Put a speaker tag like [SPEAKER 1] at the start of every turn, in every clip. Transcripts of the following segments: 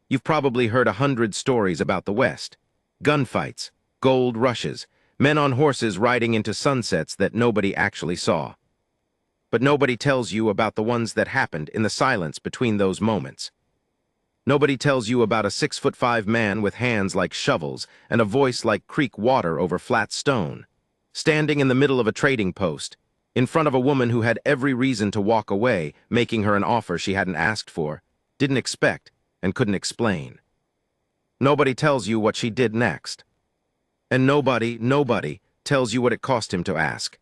[SPEAKER 1] You've probably heard 100 stories about the West. Gunfights, gold rushes, men on horses riding into sunsets that nobody actually saw. But nobody tells you about the ones that happened in the silence between those moments. Nobody tells you about a 6'5" man with hands like shovels and a voice like creek water over flat stone, standing in the middle of a trading post, in front of a woman who had every reason to walk away, making her an offer she hadn't asked for, didn't expect, and couldn't explain. Nobody tells you what she did next. And nobody tells you what it cost him to ask.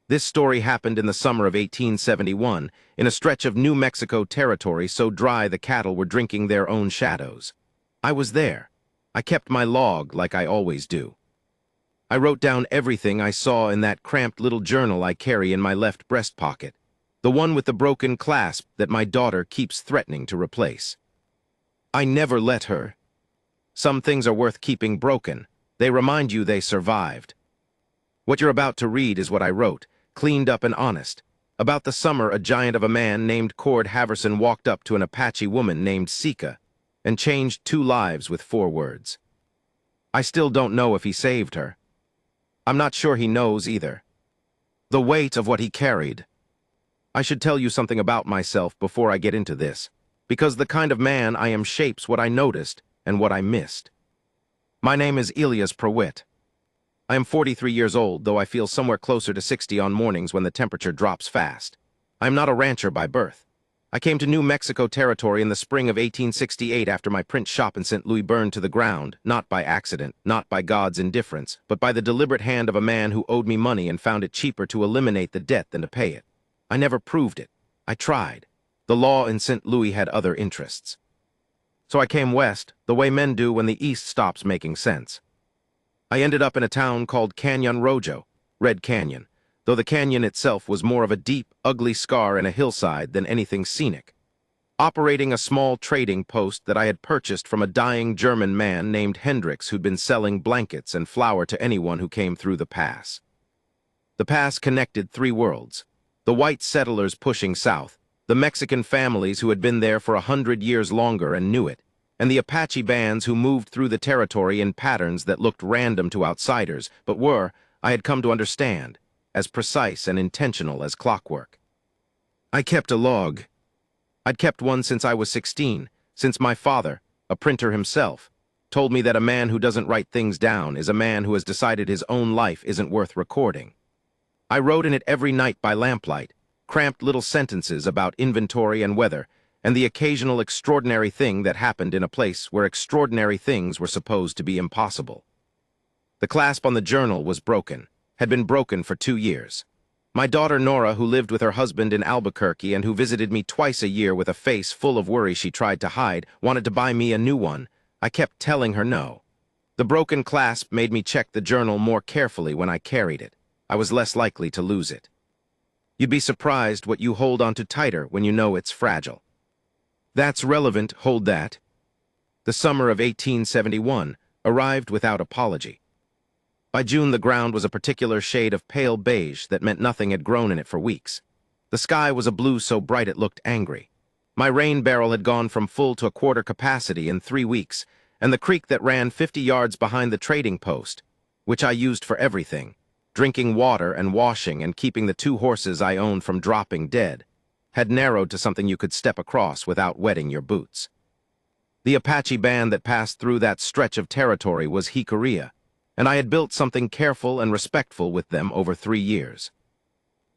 [SPEAKER 1] This story happened in the summer of 1871, in a stretch of New Mexico territory so dry the cattle were drinking their own shadows. I was there. I kept my log like I always do. I wrote down everything I saw in that cramped little journal I carry in my left breast pocket, the one with the broken clasp that my daughter keeps threatening to replace. I never let her. Some things are worth keeping broken. They remind you they survived. What you're about to read is what I wrote, cleaned up and honest. About the summer a giant of a man named Cord Haverson walked up to an Apache woman named Sika and changed 2 lives with 4 words. I still don't know if he saved her. I'm not sure he knows either. The weight of what he carried. I should tell you something about myself before I get into this, because the kind of man I am shapes what I noticed and what I missed. My name is Elias Prewitt. I am 43 years old, though I feel somewhere closer to 60 on mornings when the temperature drops fast. I am not a rancher by birth. I came to New Mexico territory in the spring of 1868 after my print shop in St. Louis burned to the ground, not by accident, not by God's indifference, but by the deliberate hand of a man who owed me money and found it cheaper to eliminate the debt than to pay it. I never proved it. I tried. The law in St. Louis had other interests. So I came west, the way men do when the east stops making sense. I ended up in a town called Canyon Rojo, Red Canyon, though the canyon itself was more of a deep, ugly scar in a hillside than anything scenic. Operating a small trading post that I had purchased from a dying German man named Hendricks who'd been selling blankets and flour to anyone who came through the pass. The pass connected 3 worlds: the white settlers pushing south, the Mexican families who had been there for 100 years longer and knew it, and the Apache bands who moved through the territory in patterns that looked random to outsiders, but were, I had come to understand, as precise and intentional as clockwork. I kept a log. I'd kept one since I was 16, since my father, a printer himself, told me that a man who doesn't write things down is a man who has decided his own life isn't worth recording. I wrote in it every night by lamplight, cramped little sentences about inventory and weather, and the occasional extraordinary thing that happened in a place where extraordinary things were supposed to be impossible. The clasp on the journal was broken, had been broken for 2 years. My daughter Nora, who lived with her husband in Albuquerque and who visited me twice a year with a face full of worry she tried to hide, wanted to buy me a new one. I kept telling her no. The broken clasp made me check the journal more carefully when I carried it. I was less likely to lose it. You'd be surprised what you hold onto tighter when you know it's fragile. That's relevant, hold that. The summer of 1871 arrived without apology. By June, the ground was a particular shade of pale beige that meant nothing had grown in it for weeks. The sky was a blue so bright it looked angry. My rain barrel had gone from full to a quarter capacity in 3 weeks, and the creek that ran 50 yards behind the trading post, which I used for everything, drinking water and washing and keeping the 2 horses I owned from dropping dead, had narrowed to something you could step across without wetting your boots. The Apache band that passed through that stretch of territory was Jicarilla, and I had built something careful and respectful with them over 3 years.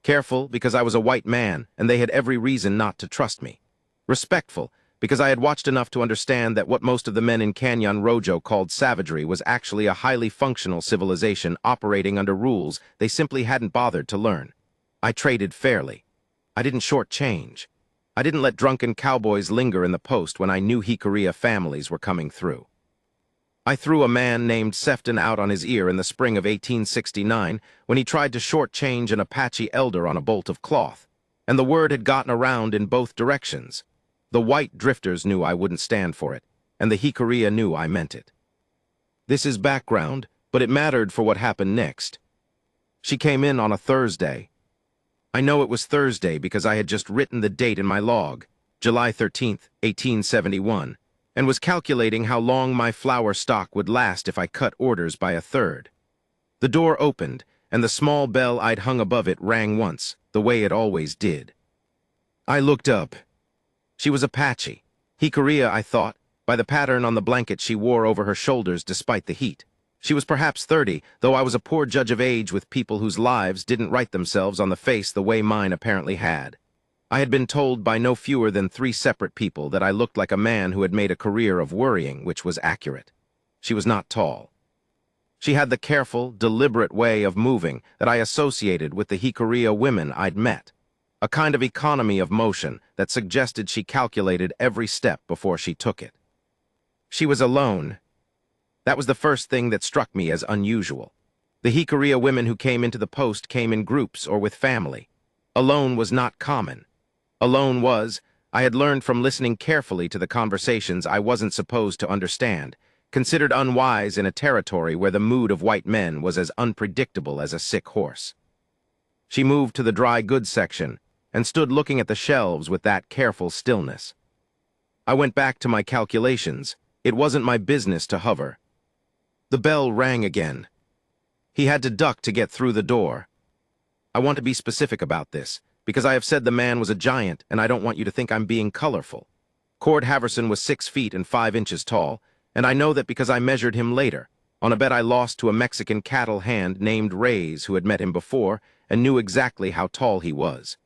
[SPEAKER 1] Careful because I was a white man and they had every reason not to trust me. Respectful because I had watched enough to understand that what most of the men in Canyon Rojo called savagery was actually a highly functional civilization operating under rules they simply hadn't bothered to learn. I traded fairly. I didn't shortchange. I didn't let drunken cowboys linger in the post when I knew Jicarilla families were coming through. I threw a man named Sefton out on his ear in the spring of 1869 when he tried to shortchange an Apache elder on a bolt of cloth, and the word had gotten around in both directions. The white drifters knew I wouldn't stand for it, and the Jicarilla knew I meant it. This is background, but it mattered for what happened next. She came in on a Thursday. I know it was Thursday because I had just written the date in my log, July 13th, 1871, and was calculating how long my flour stock would last if I cut orders by a third. The door opened, and the small bell I'd hung above it rang once, the way it always did. I looked up. She was Apache. Hikaria, I thought, by the pattern on the blanket she wore over her shoulders despite the heat. She was perhaps 30, though I was a poor judge of age with people whose lives didn't write themselves on the face the way mine apparently had. I had been told by no fewer than 3 separate people that I looked like a man who had made a career of worrying, which was accurate. She was not tall. She had the careful, deliberate way of moving that I associated with the Hikaria women I'd met, a kind of economy of motion that suggested she calculated every step before she took it. She was alone. That was the first thing that struck me as unusual. The Hikaria women who came into the post came in groups or with family. Alone was not common. Alone was, I had learned from listening carefully to the conversations I wasn't supposed to understand, considered unwise in a territory where the mood of white men was as unpredictable as a sick horse. She moved to the dry goods section and stood looking at the shelves with that careful stillness. I went back to my calculations. It wasn't my business to hover. The bell rang again. He had to duck to get through the door. I want to be specific about this, because I have said the man was a giant, and I don't want you to think I'm being colorful. Cord Haverson was 6 feet and 5 inches tall, and I know that because I measured him later, on a bet I lost to a Mexican cattle hand named Reyes who had met him before and knew exactly how tall he was.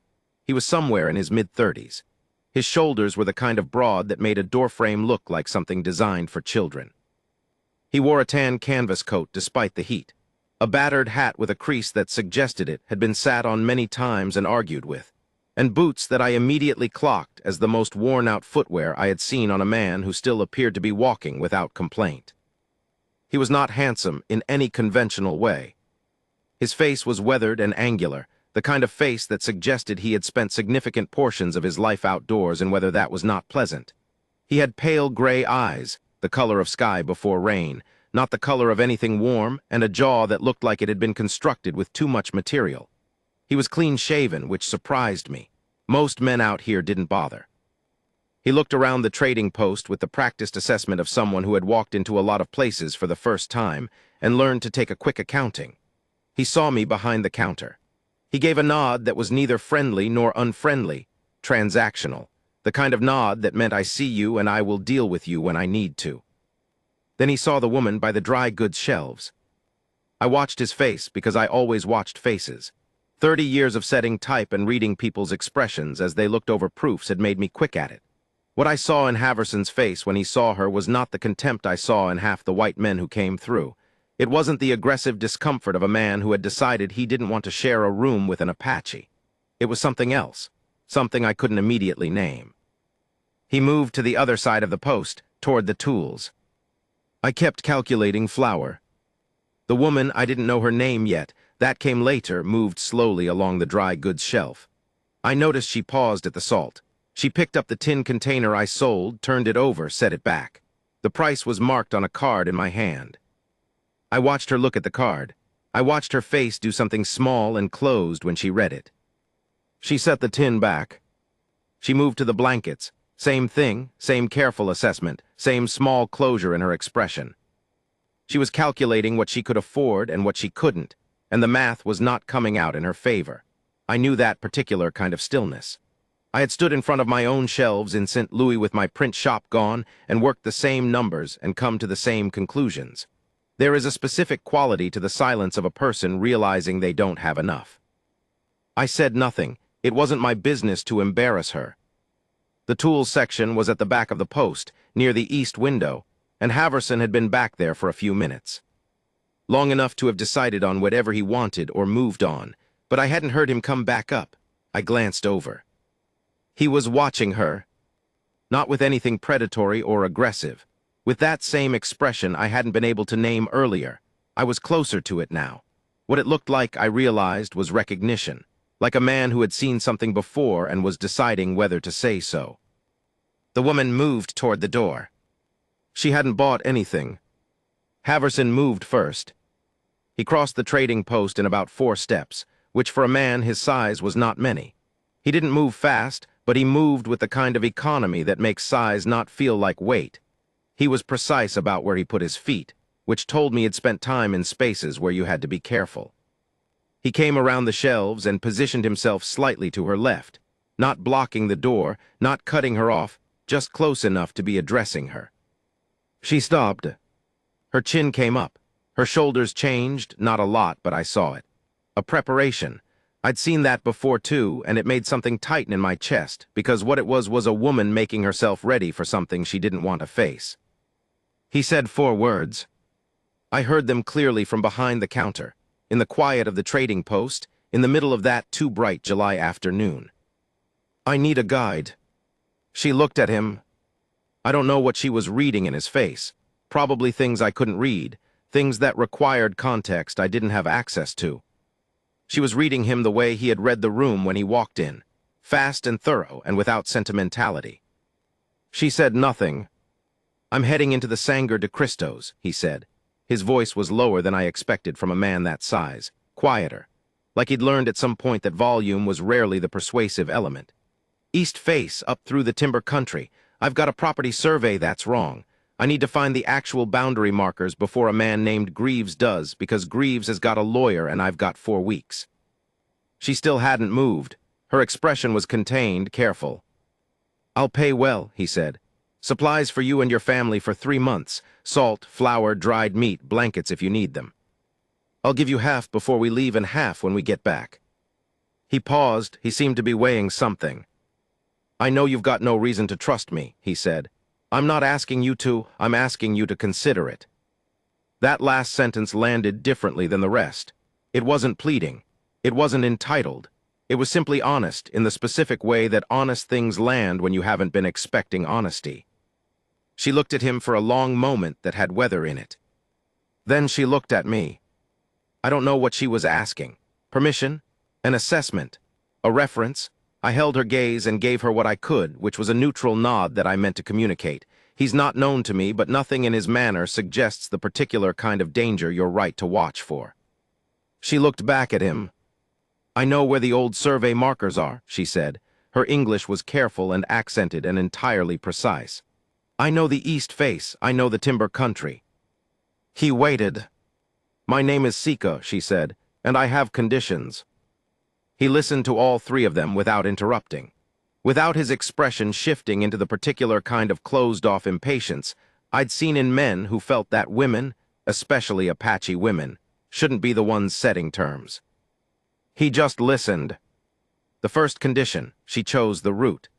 [SPEAKER 1] He was somewhere in his mid-30s. His shoulders were the kind of broad that made a doorframe look like something designed for children. He wore a tan canvas coat despite the heat. A battered hat with a crease that suggested it had been sat on many times and argued with, and boots that I immediately clocked as the most worn-out footwear I had seen on a man who still appeared to be walking without complaint. He was not handsome in any conventional way. His face was weathered and angular, the kind of face that suggested he had spent significant portions of his life outdoors and whether that was not pleasant. He had pale gray eyes, the color of sky before rain, not the color of anything warm, and a jaw that looked like it had been constructed with too much material. He was clean-shaven, which surprised me. Most men out here didn't bother. He looked around the trading post with the practiced assessment of someone who had walked into a lot of places for the first time and learned to take a quick accounting. He saw me behind the counter. He gave a nod that was neither friendly nor unfriendly, transactional, the kind of nod that meant I see you and I will deal with you when I need to. Then he saw the woman by the dry goods shelves. I watched his face because I always watched faces. 30 years of setting type and reading people's expressions as they looked over proofs had made me quick at it. What I saw in Haverson's face when he saw her was not the contempt I saw in half the white men who came through. It wasn't the aggressive discomfort of a man who had decided he didn't want to share a room with an Apache. It was something else, something I couldn't immediately name. He moved to the other side of the post, toward the tools. I kept calculating flour. The woman, I didn't know her name yet, that came later, moved slowly along the dry goods shelf. I noticed she paused at the salt. She picked up the tin container I sold, turned it over, set it back. The price was marked on a card in my hand. I watched her look at the card. I watched her face do something small and closed when she read it. She set the tin back. She moved to the blankets. Same thing, same careful assessment, same small closure in her expression. She was calculating what she could afford and what she couldn't, and the math was not coming out in her favor. I knew that particular kind of stillness. I had stood in front of my own shelves in St. Louis with my print shop gone and worked the same numbers and come to the same conclusions. There is a specific quality to the silence of a person realizing they don't have enough. I said nothing. It wasn't my business to embarrass her. The tools section was at the back of the post, near the east window, and Haverson had been back there for a few minutes. Long enough to have decided on whatever he wanted or moved on, but I hadn't heard him come back up. I glanced over. He was watching her, not with anything predatory or aggressive. With that same expression I hadn't been able to name earlier. I was closer to it now. What it looked like, I realized, was recognition, like a man who had seen something before and was deciding whether to say so. The woman moved toward the door. She hadn't bought anything. Haverson moved first. He crossed the trading post in about 4 steps, which for a man his size was not many. He didn't move fast, but he moved with the kind of economy that makes size not feel like weight. He was precise about where he put his feet, which told me he'd spent time in spaces where you had to be careful. He came around the shelves and positioned himself slightly to her left, not blocking the door, not cutting her off, just close enough to be addressing her. She stopped. Her chin came up. Her shoulders changed, not a lot, but I saw it. A preparation. I'd seen that before too, and it made something tighten in my chest, because what it was a woman making herself ready for something she didn't want to face. He said 4 words. I heard them clearly from behind the counter, in the quiet of the trading post, in the middle of that too bright July afternoon. I need a guide. She looked at him. I don't know what she was reading in his face. Probably things I couldn't read, things that required context I didn't have access to. She was reading him the way he had read the room when he walked in, fast and thorough and without sentimentality. She said nothing. I'm heading into the Sangre de Cristos, he said. His voice was lower than I expected from a man that size, quieter, like he'd learned at some point that volume was rarely the persuasive element. East face, up through the timber country. I've got a property survey that's wrong. I need to find the actual boundary markers before a man named Greaves does, because Greaves has got a lawyer and I've got 4 weeks. She still hadn't moved. Her expression was contained, careful. I'll pay well, he said. Supplies for you and your family for 3 months. Salt, flour, dried meat, blankets if you need them. I'll give you half before we leave and half when we get back. He paused. He seemed to be weighing something. I know you've got no reason to trust me, he said. I'm not asking you to, I'm asking you to consider it. That last sentence landed differently than the rest. It wasn't pleading. It wasn't entitled. It was simply honest in the specific way that honest things land when you haven't been expecting honesty. She looked at him for a long moment that had weather in it. Then she looked at me. I don't know what she was asking. Permission? An assessment? A reference? I held her gaze and gave her what I could, which was a neutral nod that I meant to communicate. He's not known to me, but nothing in his manner suggests the particular kind of danger you're right to watch for. She looked back at him. I know where the old survey markers are, she said. Her English was careful and accented and entirely precise. I know the east face, I know the timber country. He waited. My name is Sika, she said, and I have conditions. He listened to all 3 of them without interrupting. Without his expression shifting into the particular kind of closed-off impatience I'd seen in men who felt that women, especially Apache women, shouldn't be the ones setting terms. He just listened. The first condition, she chose the route.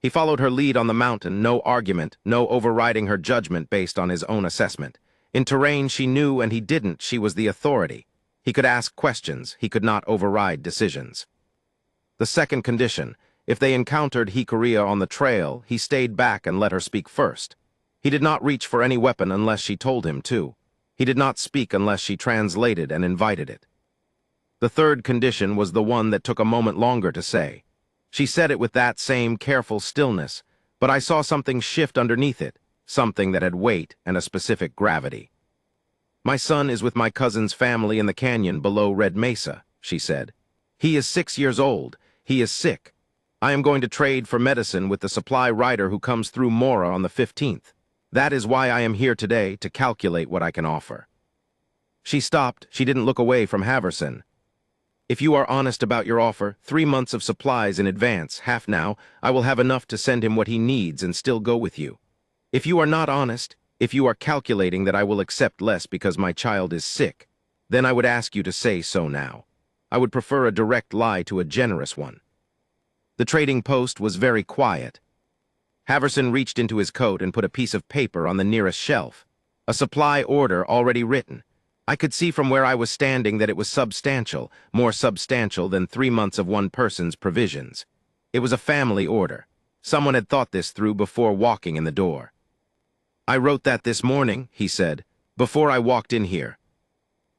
[SPEAKER 1] He followed her lead on the mountain, no argument, no overriding her judgment based on his own assessment. In terrain she knew and he didn't, she was the authority. He could ask questions, he could not override decisions. The second condition, if they encountered Hikaria on the trail, he stayed back and let her speak first. He did not reach for any weapon unless she told him to. He did not speak unless she translated and invited it. The third condition was the one that took a moment longer to say. She said it with that same careful stillness, but I saw something shift underneath it, something that had weight and a specific gravity. My son is with my cousin's family in the canyon below Red Mesa, she said. He is 6 years old. He is sick. I am going to trade for medicine with the supply rider who comes through Mora on the 15th. That is why I am here today, to calculate what I can offer. She stopped. She didn't look away from Haverson. If you are honest about your offer, 3 months of supplies in advance, half now, I will have enough to send him what he needs and still go with you. If you are not honest, if you are calculating that I will accept less because my child is sick, then I would ask you to say so now. I would prefer a direct lie to a generous one. The trading post was very quiet. Haverson reached into his coat and put a piece of paper on the nearest shelf. A supply order already written. I could see from where I was standing that it was substantial, more substantial than 3 months of one person's provisions. It was a family order. Someone had thought this through before walking in the door. I wrote that this morning, he said, before I walked in here.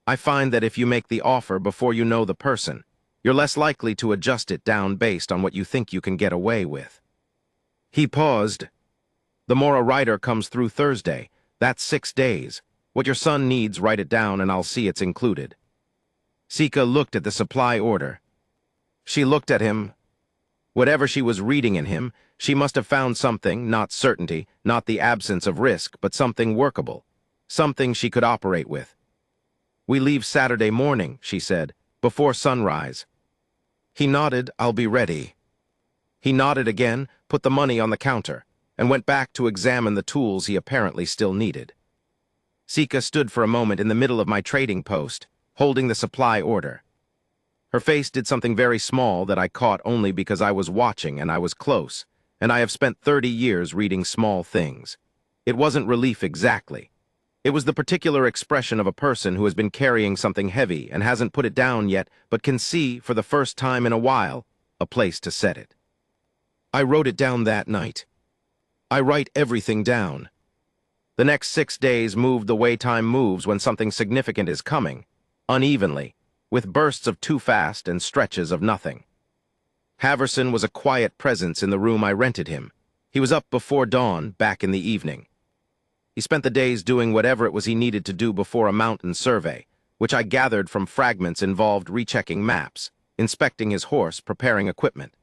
[SPEAKER 1] I find that if you make the offer before you know the person, you're less likely to adjust it down based on what you think you can get away with. He paused. The Mora rider comes through Thursday. That's 6 days. What your son needs, write it down and I'll see it's included. Sika looked at the supply order. She looked at him. Whatever she was reading in him, she must have found something, not certainty, not the absence of risk, but something workable, something she could operate with. "We leave Saturday morning," she said, "before sunrise." He nodded. "I'll be ready." He nodded again, put the money on the counter, and went back to examine the tools he apparently still needed. Sika stood for a moment in the middle of my trading post, holding the supply order. Her face did something very small that I caught only because I was watching and I was close, and I have spent 30 years reading small things. It wasn't relief exactly. It was the particular expression of a person who has been carrying something heavy and hasn't put it down yet, but can see, for the first time in a while, a place to set it. I wrote it down that night. I write everything down. The next 6 days moved the way time moves when something significant is coming, unevenly, with bursts of too fast and stretches of nothing. Haverson was a quiet presence in the room I rented him. He was up before dawn, back in the evening. He spent the days doing whatever it was he needed to do before a mountain survey, which I gathered from fragments involved rechecking maps, inspecting his horse, preparing equipment.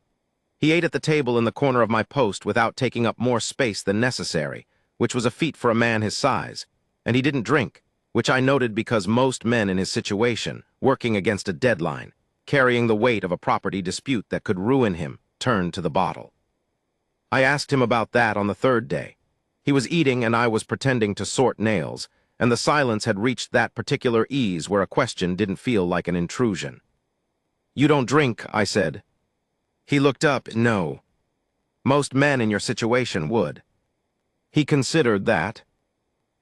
[SPEAKER 1] He ate at the table in the corner of my post without taking up more space than necessary, which was a feat for a man his size, and he didn't drink, which I noted because most men in his situation, working against a deadline, carrying the weight of a property dispute that could ruin him, turned to the bottle. I asked him about that on the third day. He was eating and I was pretending to sort nails, and the silence had reached that particular ease where a question didn't feel like an intrusion. "You don't drink," I said. He looked up. "No. Most men in your situation would." He considered that.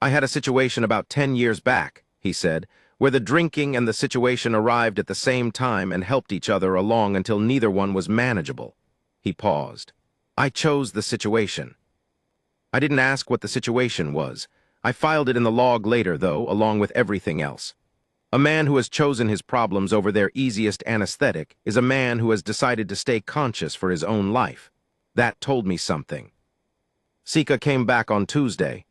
[SPEAKER 1] "I had a situation about 10 years back," he said, "where the drinking and the situation arrived at the same time and helped each other along until neither one was manageable." He paused. "I chose the situation." I didn't ask what the situation was. I filed it in the log later, though, along with everything else. A man who has chosen his problems over their easiest anesthetic is a man who has decided to stay conscious for his own life. That told me something. Sika came back on Tuesday.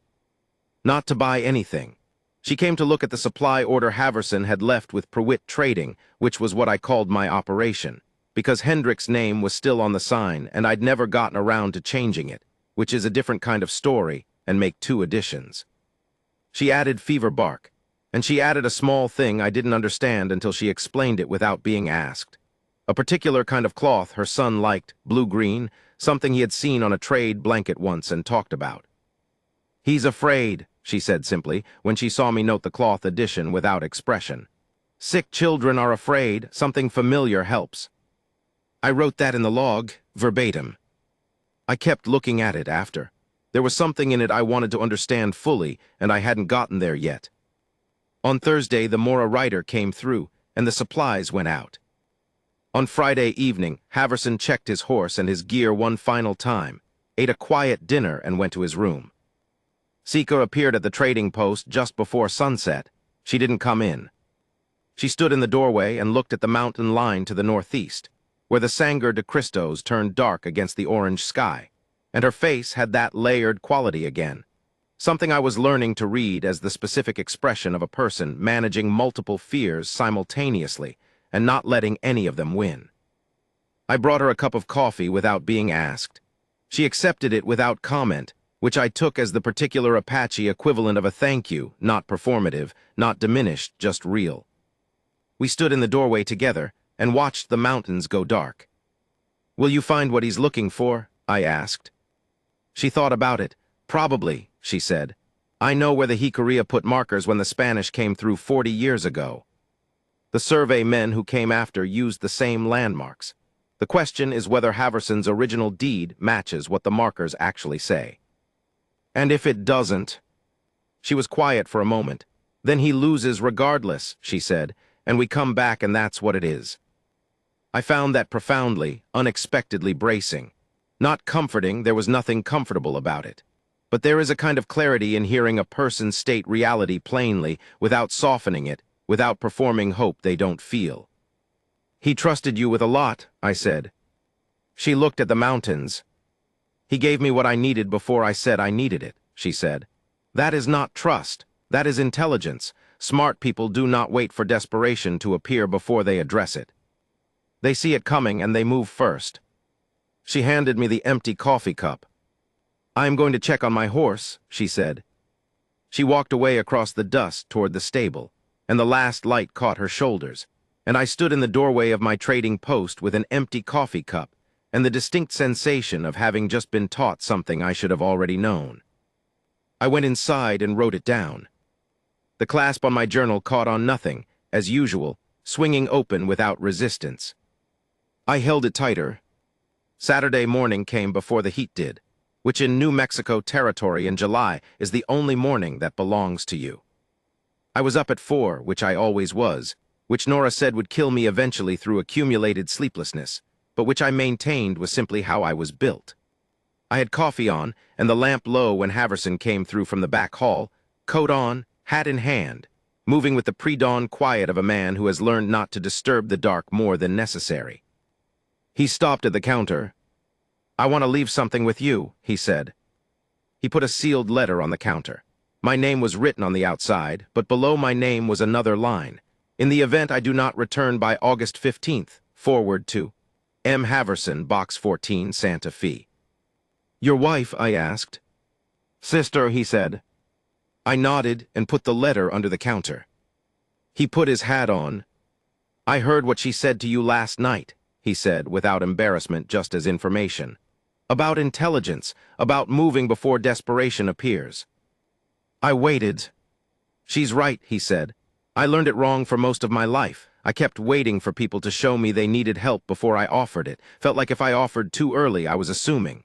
[SPEAKER 1] Not to buy anything. She came to look at the supply order Haverson had left with Prewitt Trading, which was what I called my operation, because Hendrick's name was still on the sign and I'd never gotten around to changing it, which is a different kind of story, and make 2 additions. She added fever bark, and she added a small thing I didn't understand until she explained it without being asked. A particular kind of cloth her son liked, blue-green, something he had seen on a trade blanket once and talked about. "He's afraid," she said simply, when she saw me note the cloth addition without expression. "Sick children are afraid. Something familiar helps." I wrote that in the log, verbatim. I kept looking at it after. There was something in it I wanted to understand fully, and I hadn't gotten there yet. On Thursday, the Mora rider came through, and the supplies went out. On Friday evening, Haverson checked his horse and his gear one final time, ate a quiet dinner, and went to his room. Sika appeared at the trading post just before sunset. She didn't come in. She stood in the doorway and looked at the mountain line to the northeast, where the Sangre de Cristos turned dark against the orange sky, and her face had that layered quality again. Something I was learning to read as the specific expression of a person managing multiple fears simultaneously and not letting any of them win. I brought her a cup of coffee without being asked. She accepted it without comment, which I took as the particular Apache equivalent of a thank you, not performative, not diminished, just real. We stood in the doorway together and watched the mountains go dark. "Will you find what he's looking for?" I asked. She thought about it. "Probably," she said. "I know where the Jicarea put markers when the Spanish came through 40 years ago. The survey men who came after used the same landmarks. The question is whether Haverson's original deed matches what the markers actually say. And if it doesn't—" She was quiet for a moment. "Then he loses regardless," she said, "and we come back and that's what it is." I found that profoundly, unexpectedly bracing. Not comforting, there was nothing comfortable about it. But there is a kind of clarity in hearing a person state reality plainly, without softening it, without performing hope they don't feel. "He trusted you with a lot," I said. She looked at the mountains. "He gave me what I needed before I said I needed it," she said. "That is not trust. That is intelligence. Smart people do not wait for desperation to appear before they address it. They see it coming and they move first." She handed me the empty coffee cup. "I am going to check on my horse," she said. She walked away across the dust toward the stable, and the last light caught her shoulders, and I stood in the doorway of my trading post with an empty coffee cup and the distinct sensation of having just been taught something I should have already known. I went inside and wrote it down. The clasp on my journal caught on nothing, as usual, swinging open without resistance. I held it tighter. Saturday morning came before the heat did, which in New Mexico territory in July is the only morning that belongs to you. I was up at 4, which I always was, which Nora said would kill me eventually through accumulated sleeplessness, but which I maintained was simply how I was built. I had coffee on, and the lamp low when Haverson came through from the back hall, coat on, hat in hand, moving with the pre-dawn quiet of a man who has learned not to disturb the dark more than necessary. He stopped at the counter. "I want to leave something with you," he said. He put a sealed letter on the counter. My name was written on the outside, but below my name was another line. "In the event I do not return by August 15th, forward to M. Haverson, Box 14, Santa Fe." "Your wife?" I asked. "Sister," he said. I nodded and put the letter under the counter. He put his hat on. "I heard what she said to you last night," he said, without embarrassment, just as information. "About intelligence, about moving before desperation appears." I waited. "She's right," he said. "I learned it wrong for most of my life. I kept waiting for people to show me they needed help before I offered it. Felt like if I offered too early, I was assuming."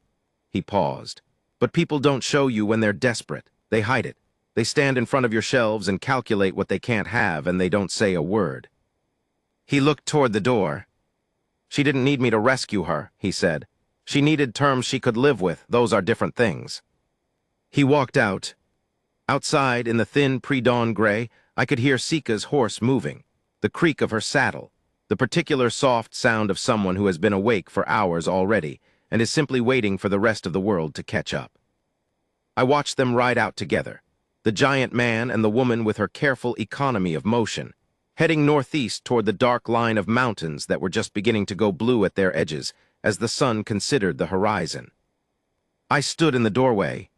[SPEAKER 1] He paused. "But people don't show you when they're desperate. They hide it. They stand in front of your shelves and calculate what they can't have, and they don't say a word." He looked toward the door. "She didn't need me to rescue her," he said. "She needed terms she could live with. Those are different things." He walked out. Outside, in the thin pre-dawn gray, I could hear Sika's horse moving, the creak of her saddle, the particular soft sound of someone who has been awake for hours already and is simply waiting for the rest of the world to catch up. I watched them ride out together, the giant man and the woman with her careful economy of motion, heading northeast toward the dark line of mountains that were just beginning to go blue at their edges as the sun considered the horizon. I stood in the doorway.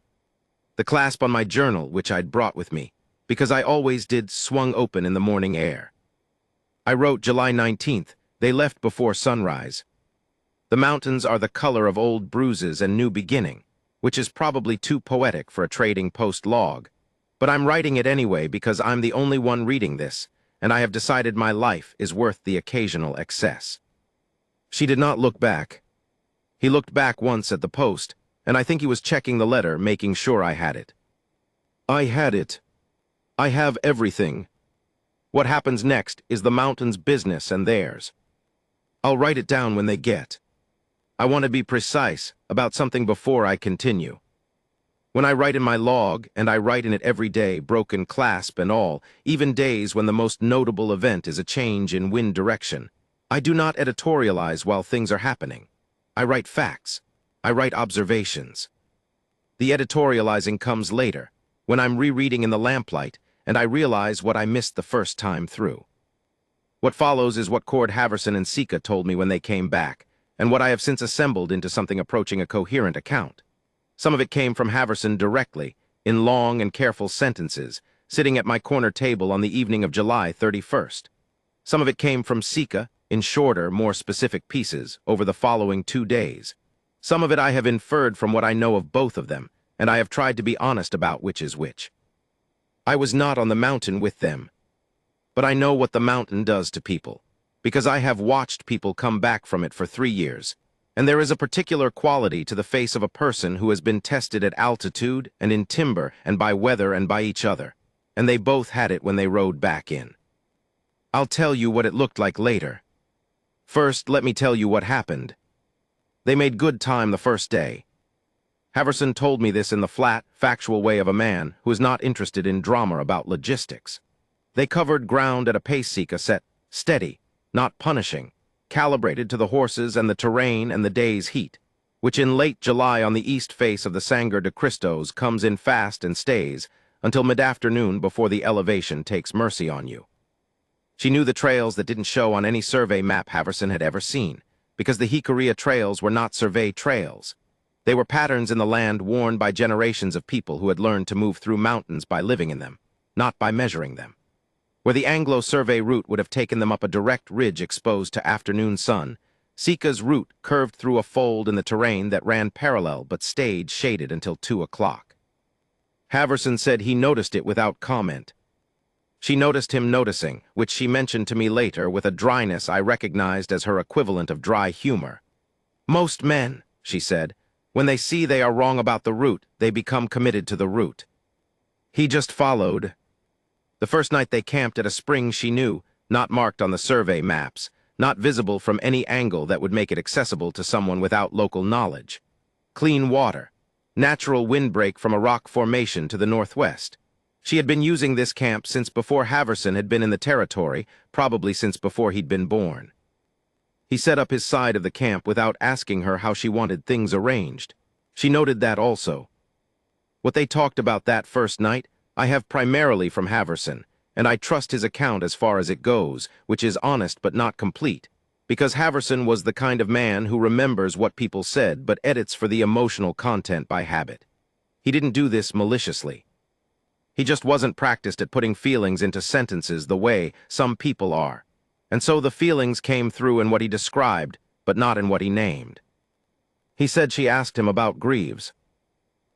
[SPEAKER 1] The clasp on my journal, which I'd brought with me, because I always did, swung open in the morning air. I wrote July 19th. They left before sunrise. The mountains are the color of old bruises and new beginning, which is probably too poetic for a trading post log. But I'm writing it anyway because I'm the only one reading this, and I have decided my life is worth the occasional excess. She did not look back. He looked back once at the post, and I think he was checking the letter, making sure I had it. I had it. I have everything. What happens next is the mountain's business and theirs. I'll write it down when they get. I want to be precise about something before I continue. When I write in my log, and I write in it every day, broken clasp and all, even days when the most notable event is a change in wind direction, I do not editorialize while things are happening. I write facts. I write observations. The editorializing comes later, when I'm rereading in the lamplight, and I realize what I missed the first time through. What follows is what Cord Haverson and Sika told me when they came back, and what I have since assembled into something approaching a coherent account. Some of it came from Haverson directly, in long and careful sentences, sitting at my corner table on the evening of July 31st. Some of it came from Sika, in shorter, more specific pieces, over the following 2 days. Some of it I have inferred from what I know of both of them, and I have tried to be honest about which is which. I was not on the mountain with them, but I know what the mountain does to people, because I have watched people come back from it for 3 years, and there is a particular quality to the face of a person who has been tested at altitude and in timber and by weather and by each other, and they both had it when they rode back in. I'll tell you what it looked like later. First, let me tell you what happened. They made good time the first day. Haverson told me this in the flat, factual way of a man who is not interested in drama about logistics. They covered ground at a pace Sika set, steady, not punishing, calibrated to the horses and the terrain and the day's heat, which in late July on the east face of the Sangre de Cristos comes in fast and stays until mid-afternoon before the elevation takes mercy on you. She knew the trails that didn't show on any survey map Haverson had ever seen, because the Hikaria trails were not survey trails. They were patterns in the land worn by generations of people who had learned to move through mountains by living in them, not by measuring them. Where the Anglo survey route would have taken them up a direct ridge exposed to afternoon sun, Sika's route curved through a fold in the terrain that ran parallel but stayed shaded until 2 o'clock. Haverson said he noticed it without comment. She noticed him noticing, which she mentioned to me later with a dryness I recognized as her equivalent of dry humor. Most men, she said, when they see they are wrong about the route, they become committed to the route. He just followed. The first night they camped at a spring she knew, not marked on the survey maps, not visible from any angle that would make it accessible to someone without local knowledge. Clean water, natural windbreak from a rock formation to the northwest. She had been using this camp since before Haverson had been in the territory, probably since before he'd been born. He set up his side of the camp without asking her how she wanted things arranged. She noted that also. What they talked about that first night, I have primarily from Haverson, and I trust his account as far as it goes, which is honest but not complete, because Haverson was the kind of man who remembers what people said but edits for the emotional content by habit. He didn't do this maliciously. He just wasn't practiced at putting feelings into sentences the way some people are, and so the feelings came through in what he described, but not in what he named. He said she asked him about Greaves.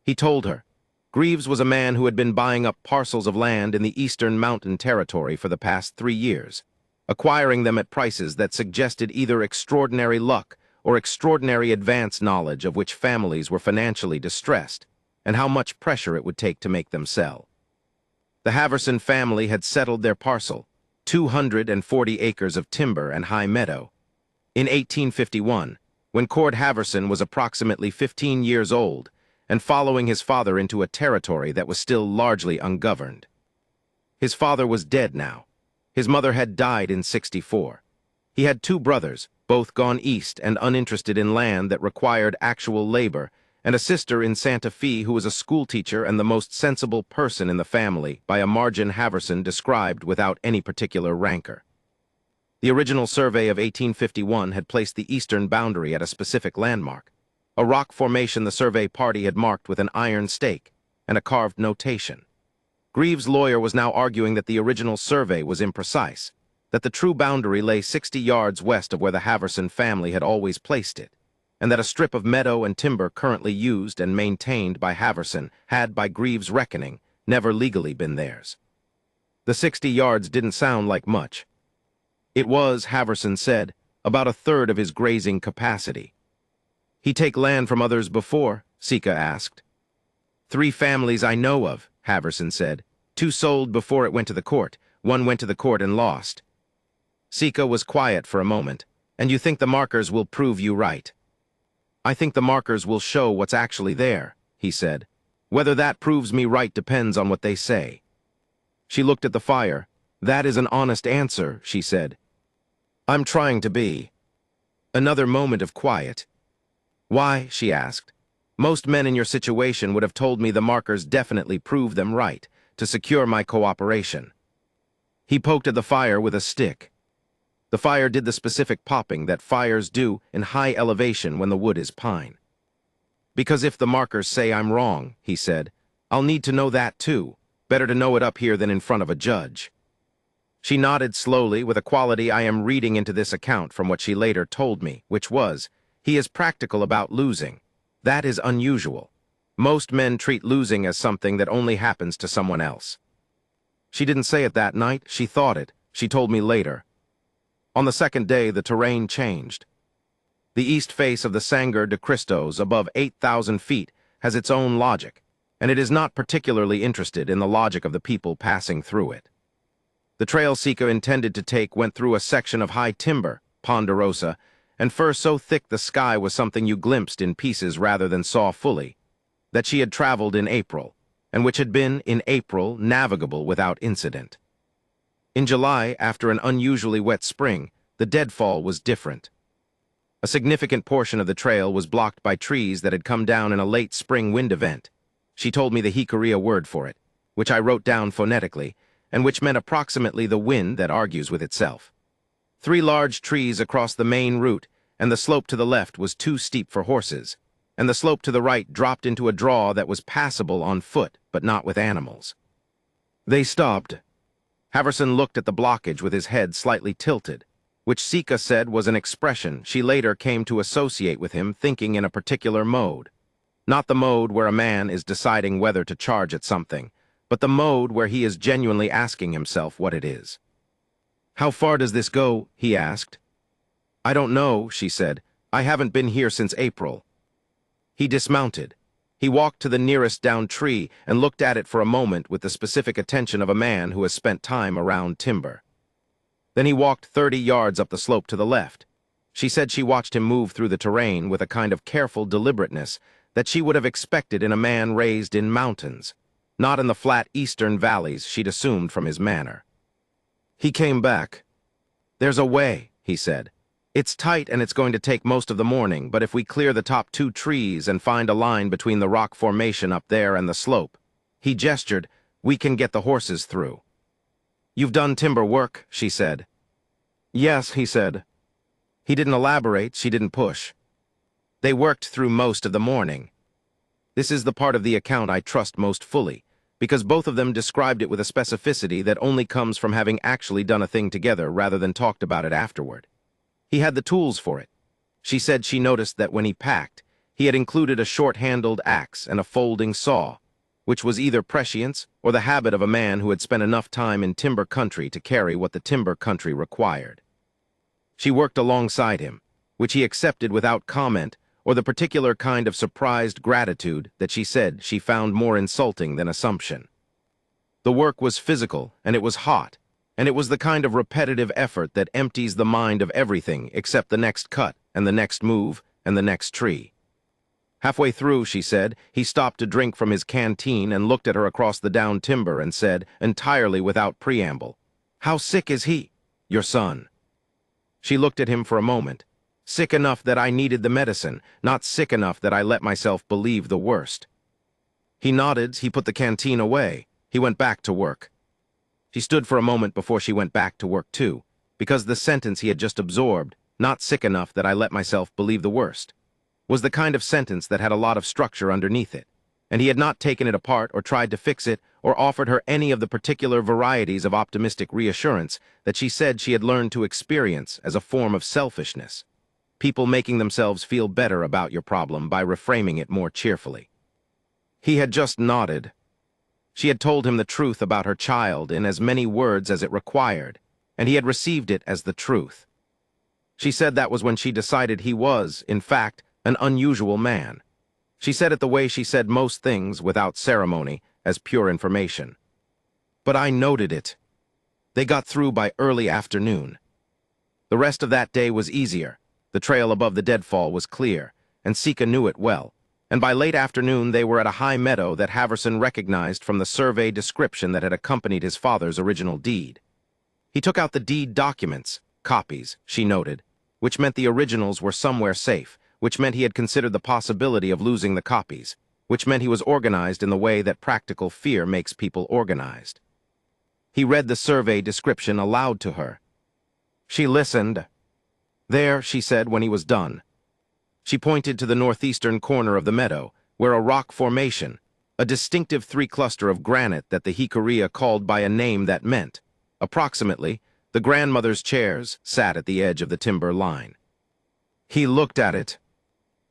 [SPEAKER 1] He told her. Greaves was a man who had been buying up parcels of land in the Eastern Mountain Territory for the past 3 years, acquiring them at prices that suggested either extraordinary luck or extraordinary advance knowledge of which families were financially distressed, and how much pressure it would take to make them sell. The Haverson family had settled their parcel, 240 acres of timber and high meadow, in 1851, when Cord Haverson was approximately 15 years old and following his father into a territory that was still largely ungoverned. His father was dead now. His mother had died in '64. He had 2 brothers, both gone east and uninterested in land that required actual labor, and a sister in Santa Fe who was a schoolteacher and the most sensible person in the family by a margin Haverson described without any particular rancor. The original survey of 1851 had placed the eastern boundary at a specific landmark, a rock formation the survey party had marked with an iron stake and a carved notation. Greaves' lawyer was now arguing that the original survey was imprecise, that the true boundary lay 60 yards west of where the Haverson family had always placed it, and that a strip of meadow and timber currently used and maintained by Haverson had, by Greaves' reckoning, never legally been theirs. The 60 yards didn't sound like much. It was, Haverson said, about 1/3 of his grazing capacity. "He take land from others before?" Sika asked. "3 families I know of," Haverson said. 2 sold before it went to the court. 1 went to the court and lost. Sika was quiet for a moment. "And you think the markers will prove you right?" "I think the markers will show what's actually there," he said. "Whether that proves me right depends on what they say." She looked at the fire. "That is an honest answer," she said. "I'm trying to be." Another moment of quiet. "Why?" she asked. "Most men in your situation would have told me the markers definitely prove them right, to secure my cooperation." He poked at the fire with a stick. The fire did the specific popping that fires do in high elevation when the wood is pine. "Because if the markers say I'm wrong," he said, "I'll need to know that too. Better to know it up here than in front of a judge." She nodded slowly with a quality I am reading into this account from what she later told me, which was, "He is practical about losing. That is unusual. Most men treat losing as something that only happens to someone else." She didn't say it that night, she thought it. She told me later. On the second day, the terrain changed. The east face of the Sangre de Cristos, above 8,000 feet, has its own logic, and it is not particularly interested in the logic of the people passing through it. The trail Sika intended to take went through a section of high timber, ponderosa, and fir so thick the sky was something you glimpsed in pieces rather than saw fully, that she had traveled in April, and which had been, in April, navigable without incident. In July, after an unusually wet spring, the deadfall was different. A significant portion of the trail was blocked by trees that had come down in a late spring wind event. She told me the Hikaria word for it, which I wrote down phonetically, and which meant approximately the wind that argues with itself. 3 large trees across the main route, and the slope to the left was too steep for horses, and the slope to the right dropped into a draw that was passable on foot, but not with animals. They stopped. Haverson looked at the blockage with his head slightly tilted, which Sika said was an expression she later came to associate with him thinking in a particular mode. Not the mode where a man is deciding whether to charge at something, but the mode where he is genuinely asking himself what it is. "How far does this go?" he asked. "I don't know," she said. "I haven't been here since April." He dismounted. He walked to the nearest downed tree and looked at it for a moment with the specific attention of a man who has spent time around timber. Then he walked 30 yards up the slope to the left. She said she watched him move through the terrain with a kind of careful deliberateness that she would have expected in a man raised in mountains, not in the flat eastern valleys she'd assumed from his manner. He came back. "There's a way," he said. "It's tight and it's going to take most of the morning, but if we clear the top 2 trees and find a line between the rock formation up there and the slope," he gestured, "we can get the horses through." "You've done timber work," she said. "Yes," he said. He didn't elaborate, she didn't push. They worked through most of the morning. This is the part of the account I trust most fully, because both of them described it with a specificity that only comes from having actually done a thing together rather than talked about it afterward. He had the tools for it. She said she noticed that when he packed, he had included a short-handled axe and a folding saw, which was either prescience or the habit of a man who had spent enough time in timber country to carry what the timber country required. She worked alongside him, which he accepted without comment or the particular kind of surprised gratitude that she said she found more insulting than assumption. The work was physical, and it was hot, and it was the kind of repetitive effort that empties the mind of everything except the next cut and the next move and the next tree. Halfway through, she said, he stopped to drink from his canteen and looked at her across the down timber and said, entirely without preamble, "How sick is he, your son?" She looked at him for a moment. "Sick enough that I needed the medicine, not sick enough that I let myself believe the worst." He nodded, he put the canteen away. He went back to work. She stood for a moment before she went back to work too, because the sentence he had just absorbed, "not sick enough that I let myself believe the worst," was the kind of sentence that had a lot of structure underneath it, and he had not taken it apart or tried to fix it or offered her any of the particular varieties of optimistic reassurance that she said she had learned to experience as a form of selfishness. People making themselves feel better about your problem by reframing it more cheerfully. He had just nodded. She had told him the truth about her child in as many words as it required, and he had received it as the truth. She said that was when she decided he was, in fact, an unusual man. She said it the way she said most things, without ceremony, as pure information. But I noted it. They got through by early afternoon. The rest of that day was easier. The trail above the deadfall was clear, and Sika knew it well, and by late afternoon they were at a high meadow that Haverson recognized from the survey description that had accompanied his father's original deed. He took out the deed documents, copies, she noted, which meant the originals were somewhere safe, which meant he had considered the possibility of losing the copies, which meant he was organized in the way that practical fear makes people organized. He read the survey description aloud to her. She listened. "There," she said when he was done. She pointed to the northeastern corner of the meadow, where a rock formation, a distinctive 3-cluster of granite that the Hikaria called by a name that meant, approximately, the grandmother's chairs sat at the edge of the timber line. He looked at it.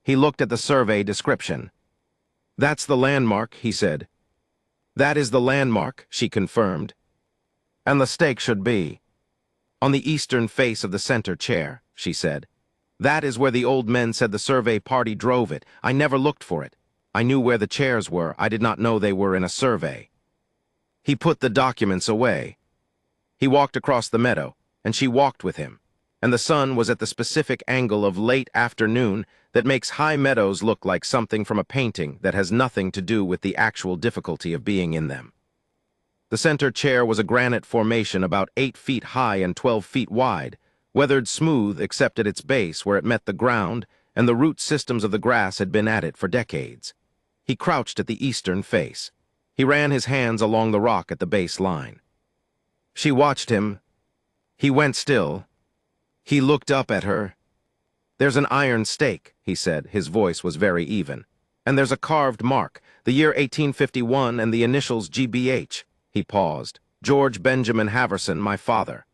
[SPEAKER 1] He looked at the survey description. "That's the landmark," he said. "That is the landmark," she confirmed. "And the stake should be on the eastern face of the center chair," she said. "That is where the old men said the survey party drove it. I never looked for it. I knew where the chairs were. I did not know they were in a survey." He put the documents away. He walked across the meadow, and she walked with him, and the sun was at the specific angle of late afternoon that makes high meadows look like something from a painting that has nothing to do with the actual difficulty of being in them. The center chair was a granite formation about 8 feet high and 12 feet wide, weathered smooth except at its base where it met the ground, and the root systems of the grass had been at it for decades. He crouched at the eastern face. He ran his hands along the rock at the base line. She watched him. He went still. He looked up at her. "There's an iron stake," he said. His voice was very even. "And there's a carved mark, the year 1851 and the initials GBH. He paused. "George Benjamin Haverson, my father."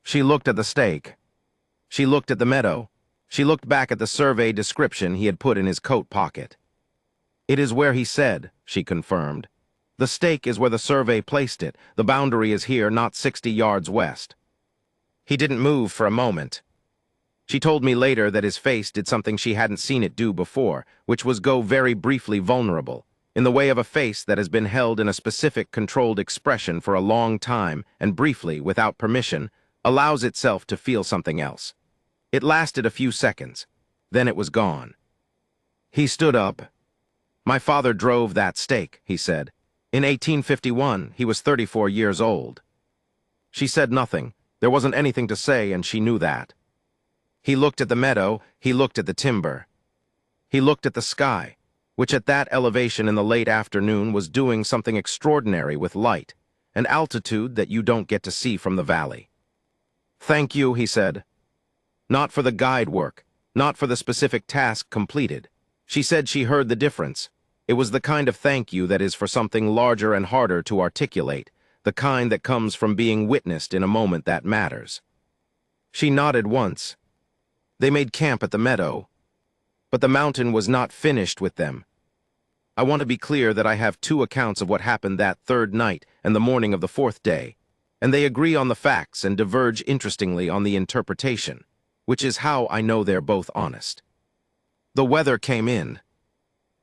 [SPEAKER 1] She looked at the stake. She looked at the meadow. She looked back at the survey description he had put in his coat pocket. "It is where he said," she confirmed. "The stake is where the survey placed it. The boundary is here, not 60 yards west." He didn't move for a moment. She told me later that his face did something she hadn't seen it do before, which was go very briefly vulnerable, in the way of a face that has been held in a specific controlled expression for a long time and briefly, without permission, allows itself to feel something else. It lasted a few seconds. Then it was gone. He stood up. "My father drove that stake," he said. "In 1851, he was 34 years old." She said nothing. There wasn't anything to say, and she knew that. He looked at the meadow, he looked at the timber. He looked at the sky, which at that elevation in the late afternoon was doing something extraordinary with light, an altitude that you don't get to see from the valley. "Thank you," he said. Not for the guide work, not for the specific task completed. She said she heard the difference. It was the kind of thank you that is for something larger and harder to articulate, the kind that comes from being witnessed in a moment that matters. She nodded once. They made camp at the meadow. But the mountain was not finished with them. I want to be clear that I have two accounts of what happened that third night and the morning of the fourth day, and they agree on the facts and diverge interestingly on the interpretation, which is how I know they're both honest. The weather came in.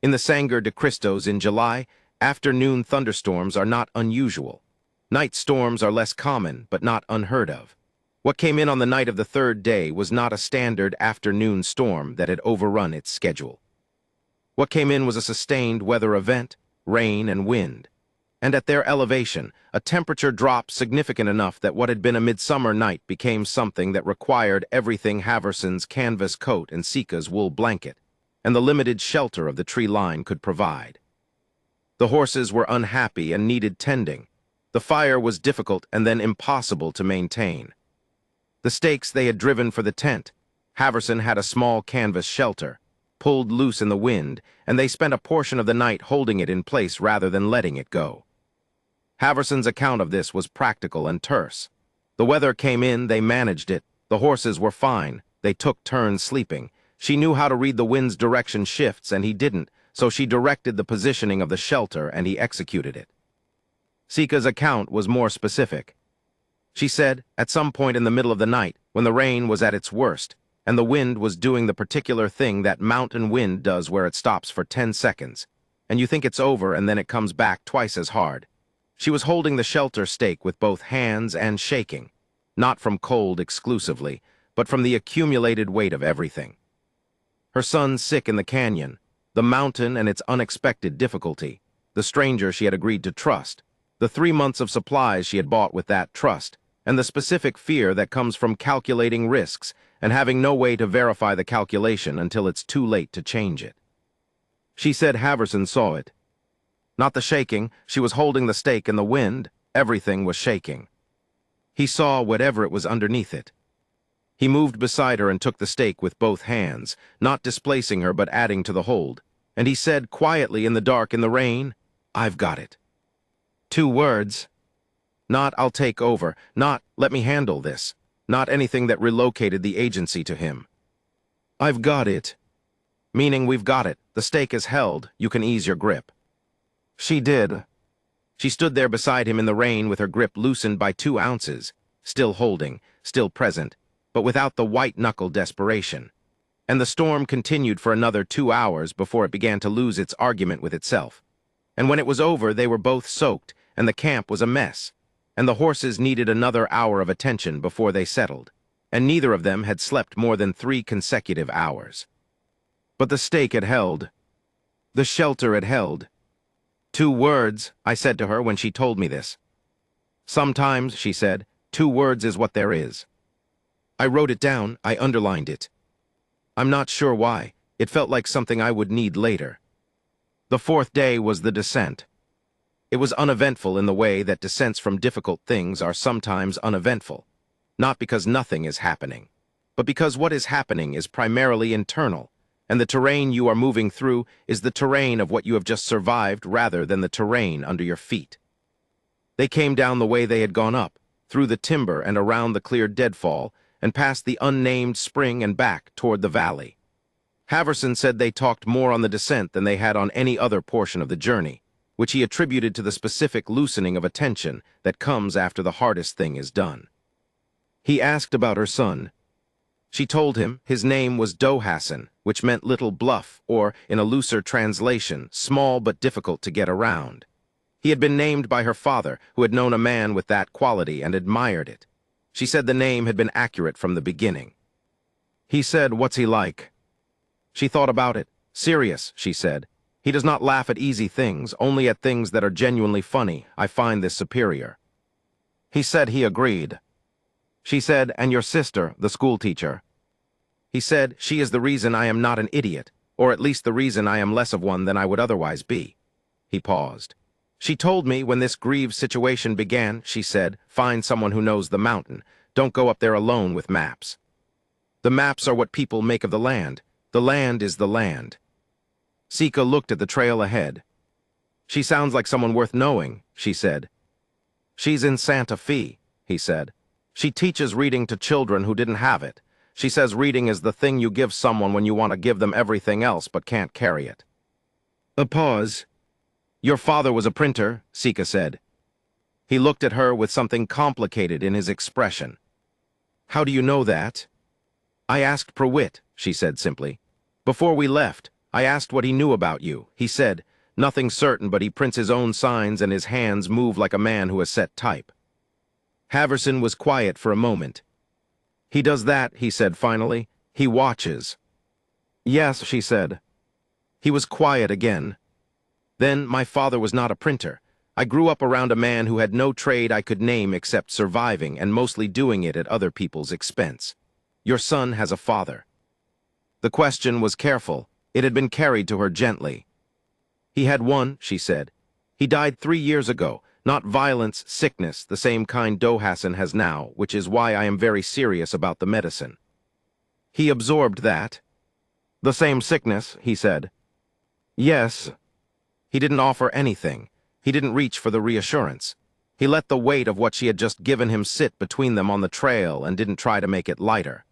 [SPEAKER 1] In the Sangre de Cristos in July, afternoon thunderstorms are not unusual. Night storms are less common, but not unheard of. What came in on the night of the third day was not a standard afternoon storm that had overrun its schedule. What came in was a sustained weather event, rain and wind. And at their elevation, a temperature drop significant enough that what had been a midsummer night became something that required everything Haverson's canvas coat and Sika's wool blanket, and the limited shelter of the tree line could provide. The horses were unhappy and needed tending. The fire was difficult and then impossible to maintain. The stakes they had driven for the tent, Haverson had a small canvas shelter, pulled loose in the wind, and they spent a portion of the night holding it in place rather than letting it go. Haverson's account of this was practical and terse. The weather came in, they managed it. The horses were fine. They took turns sleeping. She knew how to read the wind's direction shifts, and he didn't, so she directed the positioning of the shelter, and he executed it. Sika's account was more specific. She said, at some point in the middle of the night, when the rain was at its worst, and the wind was doing the particular thing that mountain wind does where it stops for 10 seconds, and you think it's over and then it comes back twice as hard. She was holding the shelter stake with both hands and shaking, not from cold exclusively, but from the accumulated weight of everything. Her son sick in the canyon, the mountain and its unexpected difficulty, the stranger she had agreed to trust, the 3 months of supplies she had bought with that trust, and the specific fear that comes from calculating risks and having no way to verify the calculation until it's too late to change it. She said Haverson saw it. Not the shaking, she was holding the stake in the wind, everything was shaking. He saw whatever it was underneath it. He moved beside her and took the stake with both hands, not displacing her but adding to the hold, and he said quietly in the dark in the rain, "I've got it." 2 words. Not "I'll take over," not "let me handle this," not anything that relocated the agency to him. "I've got it." Meaning we've got it, the stake is held, you can ease your grip. She did. She stood there beside him in the rain with her grip loosened by 2 ounces, still holding, still present, but without the white-knuckle desperation. And the storm continued for another 2 hours before it began to lose its argument with itself. And when it was over, they were both soaked, and the camp was a mess, and the horses needed another hour of attention before they settled, and neither of them had slept more than 3 consecutive hours. But the stake had held. The shelter had held. 2 words, I said to her when she told me this. Sometimes, she said, 2 words is what there is. I wrote it down, I underlined it. I'm not sure why. It felt like something I would need later. The 4th day was the descent. It was uneventful in the way that descents from difficult things are sometimes uneventful, not because nothing is happening, but because what is happening is primarily internal, and the terrain you are moving through is the terrain of what you have just survived rather than the terrain under your feet. They came down the way they had gone up, through the timber and around the cleared deadfall, and past the unnamed spring and back toward the valley. Haverson said they talked more on the descent than they had on any other portion of the journey, which he attributed to the specific loosening of attention that comes after the hardest thing is done. He asked about her son. She told him his name was Dohassan, which meant little bluff, or, in a looser translation, small but difficult to get around. He had been named by her father, who had known a man with that quality and admired it. She said the name had been accurate from the beginning. He said, "What's he like?" She thought about it. "Serious," she said. "He does not laugh at easy things, only at things that are genuinely funny. I find this superior." He said he agreed. She said, "And your sister, the schoolteacher?" He said, "She is the reason I am not an idiot, or at least the reason I am less of one than I would otherwise be." He paused. "She told me when this grieved situation began," she said, "find someone who knows the mountain. Don't go up there alone with maps. The maps are what people make of the land. The land is the land." Sika looked at the trail ahead. "She sounds like someone worth knowing," she said. "She's in Santa Fe," he said. "She teaches reading to children who didn't have it. She says reading is the thing you give someone when you want to give them everything else but can't carry it." A pause. "Your father was a printer," Sika said. He looked at her with something complicated in his expression. "How do you know that?" "I asked Prewitt," she said simply. "Before we left, I asked what he knew about you. He said, 'Nothing certain, but he prints his own signs and his hands move like a man who has set type.'" Haverson was quiet for a moment. "He does that," he said finally. "He watches." "Yes," she said. He was quiet again. "Then my father was not a printer. I grew up around a man who had no trade I could name except surviving and mostly doing it at other people's expense. Your son has a father." The question was careful. It had been carried to her gently. "He had one," she said. "He died 3 years ago. Not violence, sickness, the same kind Dohassan has now, which is why I am very serious about the medicine." He absorbed that. "The same sickness," he said. "Yes." He didn't offer anything. He didn't reach for the reassurance. He let the weight of what she had just given him sit between them on the trail and didn't try to make it lighter.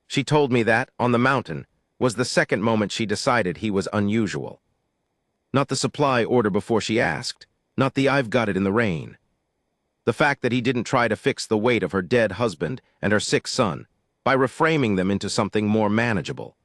[SPEAKER 1] She told me that, on the mountain, was the second moment she decided he was unusual. Not the supply order before she asked, not the "I've got it in the rain." The fact that he didn't try to fix the weight of her dead husband and her sick son by reframing them into something more manageable.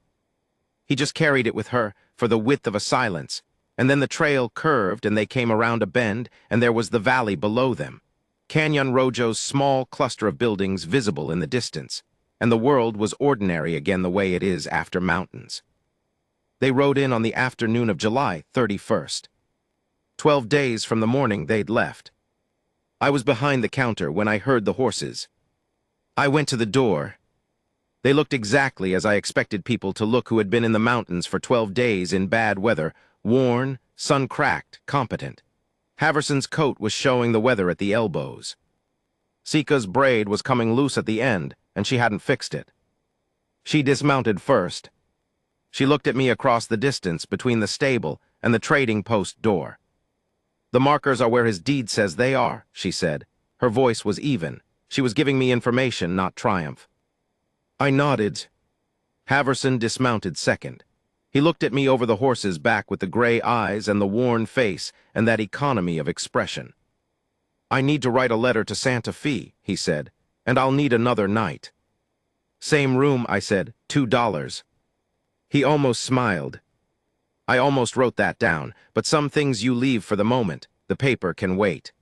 [SPEAKER 1] He just carried it with her for the width of a silence, and then the trail curved and they came around a bend and there was the valley below them, Canyon Rojo's small cluster of buildings visible in the distance, and the world was ordinary again the way it is after mountains. They rode in on the afternoon of July 31st. 12 days from the morning they'd left. I was behind the counter when I heard the horses. I went to the door. They looked exactly as I expected people to look who had been in the mountains for 12 days in bad weather, worn, sun-cracked, competent. Haverson's coat was showing the weather at the elbows. Sika's braid was coming loose at the end, and she hadn't fixed it. She dismounted first. She looked at me across the distance between the stable and the trading post door. "The markers are where his deed says they are," she said. Her voice was even. She was giving me information, not triumph. I nodded. Haverson dismounted second. He looked at me over the horse's back with the gray eyes and the worn face and that economy of expression. "I need to write a letter to Santa Fe," he said, "and I'll need another night." "Same room," I said, $2. He almost smiled. "I almost wrote that down, but some things you leave for the moment. The paper can wait."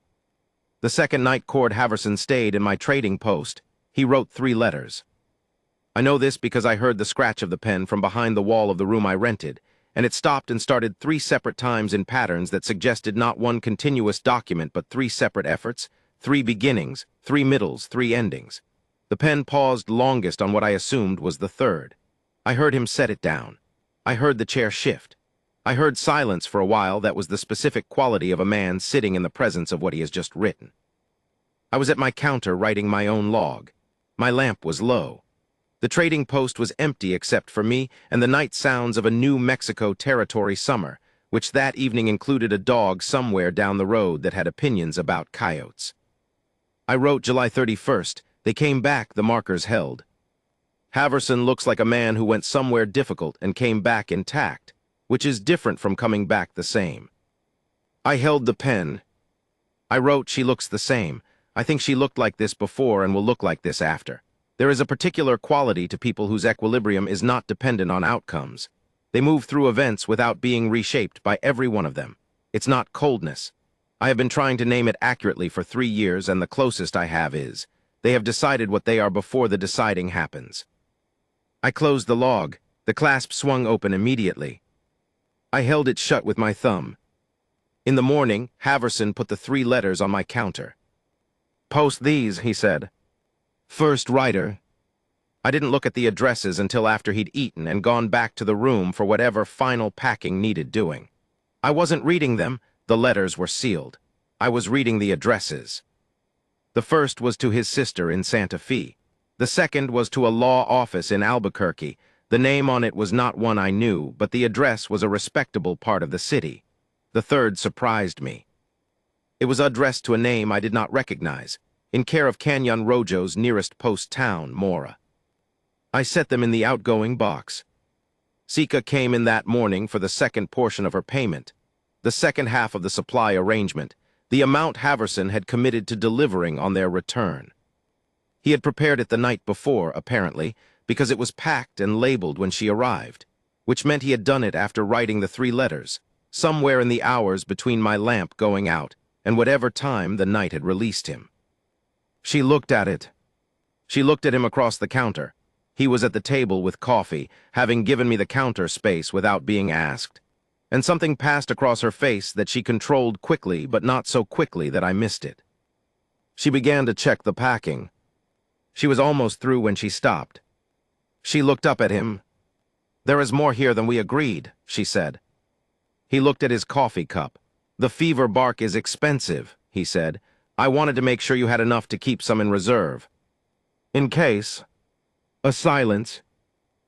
[SPEAKER 1] The second night Cord Haverson stayed in my trading post. He wrote 3 letters. I know this because I heard the scratch of the pen from behind the wall of the room I rented, and it stopped and started 3 separate times in patterns that suggested not one continuous document but 3 separate efforts, 3 beginnings, 3 middles, 3 endings. The pen paused longest on what I assumed was the third. I heard him set it down. I heard the chair shift. I heard silence for a while that was the specific quality of a man sitting in the presence of what he has just written. I was at my counter writing my own log. My lamp was low. The trading post was empty except for me and the night sounds of a New Mexico Territory summer, which that evening included a dog somewhere down the road that had opinions about coyotes. I wrote July 31st. They came back, the markers held. Haverson looks like a man who went somewhere difficult and came back intact, which is different from coming back the same. I held the pen. I wrote, she looks the same. I think she looked like this before and will look like this after. There is a particular quality to people whose equilibrium is not dependent on outcomes. They move through events without being reshaped by every one of them. It's not coldness. I have been trying to name it accurately for 3 years, and the closest I have is, they have decided what they are before the deciding happens. I closed the log. The clasp swung open immediately. I held it shut with my thumb. In the morning, Haverson put the 3 letters on my counter. "Post these," he said. "First writer." I didn't look at the addresses until after he'd eaten and gone back to the room for whatever final packing needed doing. I wasn't reading them. The letters were sealed. I was reading the addresses. The first was to his sister in Santa Fe. The second was to a law office in Albuquerque. The name on it was not one I knew, but the address was a respectable part of the city. The third surprised me. It was addressed to a name I did not recognize, in care of Canyon Rojo's nearest post town, Mora. I set them in the outgoing box. Sika came in that morning for the second portion of her payment, the second half of the supply arrangement, the amount Haverson had committed to delivering on their return. He had prepared it the night before, apparently, because it was packed and labeled when she arrived, which meant he had done it after writing the 3 letters, somewhere in the hours between my lamp going out and whatever time the night had released him. She looked at it. She looked at him across the counter. He was at the table with coffee, having given me the counter space without being asked. And something passed across her face that she controlled quickly, but not so quickly that I missed it. She began to check the packing. She was almost through when she stopped. She looked up at him. "There is more here than we agreed," she said. He looked at his coffee cup. "The fever bark is expensive," he said. "I wanted to make sure you had enough to keep some in reserve. In case." A silence.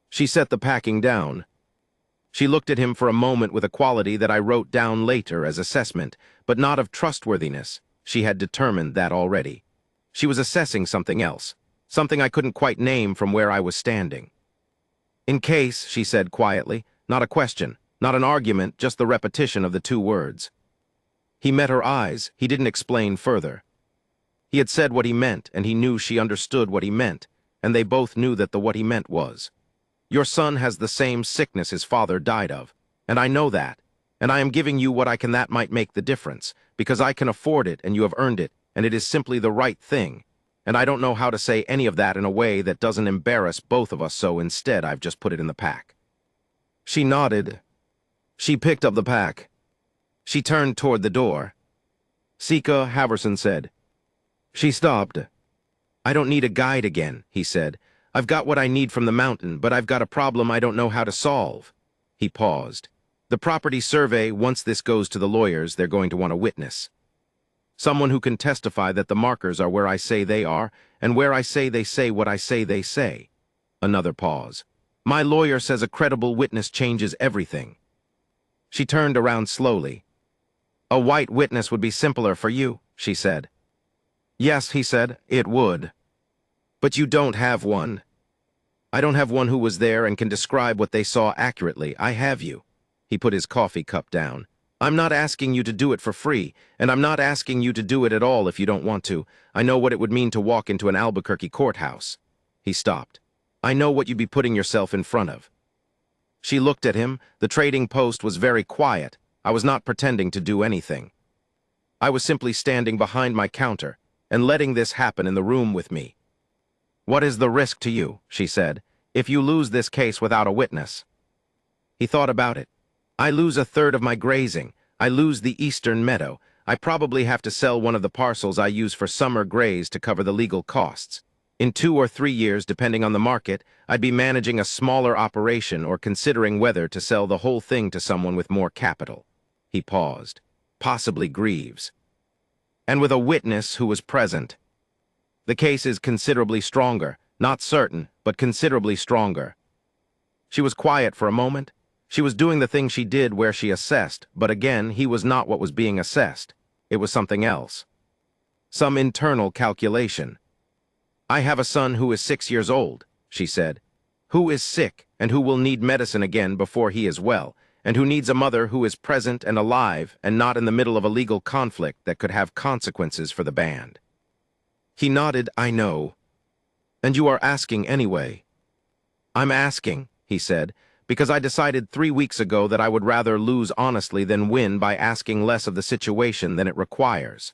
[SPEAKER 1] She set the packing down. She looked at him for a moment with a quality that I wrote down later as assessment, but not of trustworthiness. She had determined that already. She was assessing something else, something I couldn't quite name from where I was standing. "In case," she said quietly, not a question, not an argument, just the repetition of the 2 words. He met her eyes. He didn't explain further. He had said what he meant, and he knew she understood what he meant, and they both knew that what he meant was, "Your son has the same sickness his father died of, and I know that, and I am giving you what I can that might make the difference, because I can afford it and you have earned it, and it is simply the right thing, and I don't know how to say any of that in a way that doesn't embarrass both of us, so instead I've just put it in the pack." She nodded. She picked up the pack. She turned toward the door. "Sika," Haverson said. She stopped. "I don't need a guide again," he said. "I've got what I need from the mountain, but I've got a problem I don't know how to solve." He paused. "The property survey, once this goes to the lawyers, they're going to want a witness. Someone who can testify that the markers are where I say they are, and where I say they say what I say they say." Another pause. "My lawyer says a credible witness changes everything." She turned around slowly. "A white witness would be simpler for you," she said. "Yes," he said, "it would. But you don't have one." "I don't have one who was there and can describe what they saw accurately. I have you." He put his coffee cup down. "I'm not asking you to do it for free, and I'm not asking you to do it at all if you don't want to. I know what it would mean to walk into an Albuquerque courthouse." He stopped. "I know what you'd be putting yourself in front of." She looked at him. The trading post was very quiet. I was not pretending to do anything. I was simply standing behind my counter and letting this happen in the room with me. "What is the risk to you," she said, "if you lose this case without a witness?" He thought about it. "I lose a third of my grazing. I lose the eastern meadow. I probably have to sell one of the parcels I use for summer graze to cover the legal costs. In 2 or 3 years, depending on the market, I'd be managing a smaller operation or considering whether to sell the whole thing to someone with more capital." He paused. "Possibly Greaves. And with a witness who was present. The case is considerably stronger. Not certain, but considerably stronger. She was quiet for a moment. She was doing the thing she did where she assessed, but again, he was not what was being assessed. It was something else. Some internal calculation. "I have a son who is 6 years old," she said, "who is sick and who will need medicine again before he is well, and who needs a mother who is present and alive and not in the middle of a legal conflict that could have consequences for the band." He nodded. "I know. And you are asking anyway." "I'm asking," he said, "because I decided 3 weeks ago that I would rather lose honestly than win by asking less of the situation than it requires."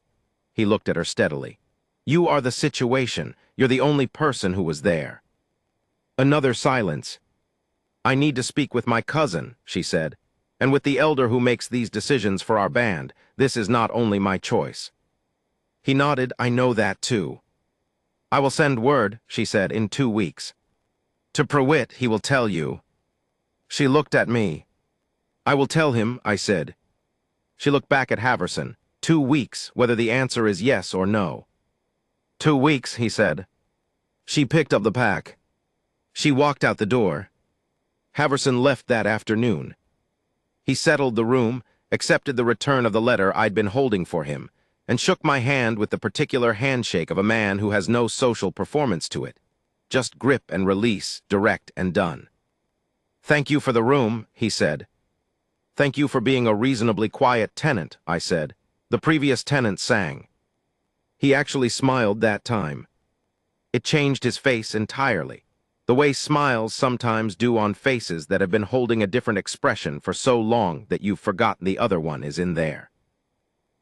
[SPEAKER 1] He looked at her steadily. "You are the situation. You're the only person who was there." Another silence. "I need to speak with my cousin," she said, "and with the elder who makes these decisions for our band. This is not only my choice." He nodded. "I know that too." "I will send word," she said, "in 2 weeks. To Prewitt, he will tell you." She looked at me. "I will tell him," I said. She looked back at Haverson. 2 weeks, whether the answer is yes or no." 2 weeks, he said. She picked up the pack. She walked out the door. Haverson left that afternoon. He settled the room, accepted the return of the letter I'd been holding for him, and shook my hand with the particular handshake of a man who has no social performance to it. Just grip and release, direct and done. "Thank you for the room," he said. "Thank you for being a reasonably quiet tenant," I said. The previous tenant sang. He actually smiled that time. It changed his face entirely, the way smiles sometimes do on faces that have been holding a different expression for so long that you've forgotten the other one is in there.